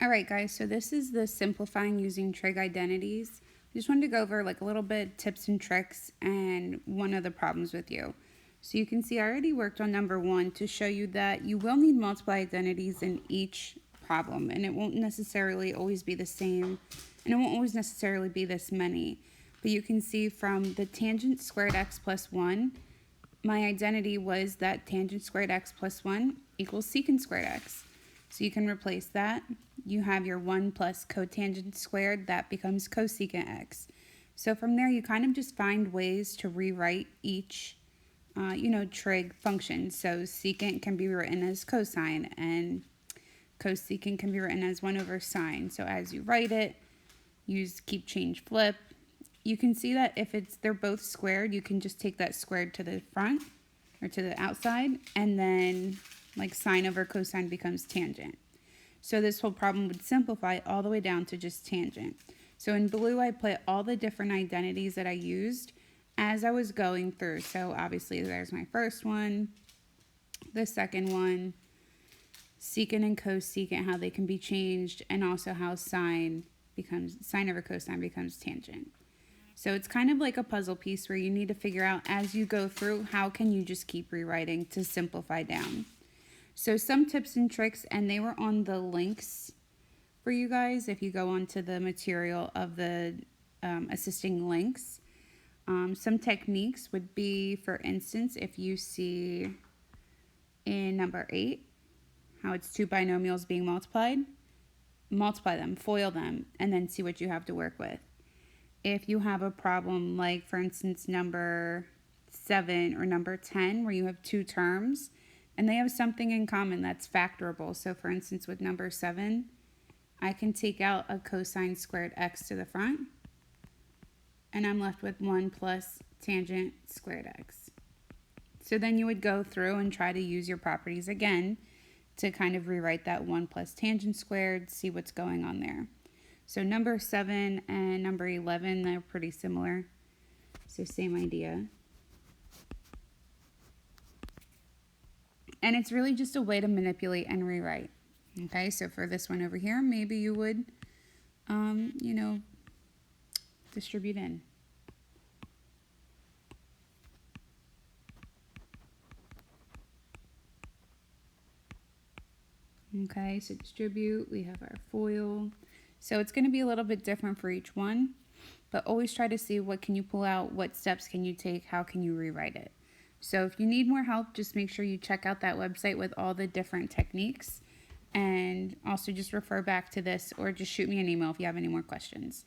Alright guys, so this is the simplifying using trig identities. I just wanted to go over like a little bit tips and tricks and one of the problems with you. So you can see I already worked on number 1 to show you that you will need multiple identities in each problem, and it won't necessarily always be the same, and it won't always necessarily be this many. But you can see from the tangent squared x plus 1, my identity was that tangent squared x plus 1 equals secant squared x. So you can replace that. You have your 1 plus cotangent squared, that becomes cosecant x. So from there, you kind of just find ways to rewrite each, trig function. So secant can be written as cosine, and cosecant can be written as 1 over sine. So as you write it, use keep, change, flip. You can see that if they're both squared, you can just take that squared to the front or to the outside, and then like sine over cosine becomes tangent. So this whole problem would simplify all the way down to just tangent. So in blue, I put all the different identities that I used as I was going through. So obviously there's my first one, the second one, secant and cosecant, how they can be changed, and also how sine over cosine becomes tangent. So it's kind of like a puzzle piece where you need to figure out as you go through, how can you just keep rewriting to simplify down. So some tips and tricks, and they were on the links for you guys if you go onto the material of the assisting links. Some techniques would be, for instance, if you see in number 8, how it's 2 binomials being multiplied, multiply them, FOIL them, and then see what you have to work with. If you have a problem like, for instance, number 7 or number 10, where you have 2 terms, and they have something in common that's factorable. So for instance, with number 7, I can take out a cosine squared x to the front, and I'm left with 1 plus tangent squared x. So then you would go through and try to use your properties again to kind of rewrite that 1 plus tangent squared, see what's going on there. So number 7 and number 11, they're pretty similar. So same idea. And it's really just a way to manipulate and rewrite. Okay, so for this one over here, maybe you would, distribute in. Okay, so distribute, we have our FOIL. So it's going to be a little bit different for each one, but always try to see what can you pull out, what steps can you take, how can you rewrite it. So if you need more help, just make sure you check out that website with all the different techniques, and also just refer back to this or just shoot me an email if you have any more questions.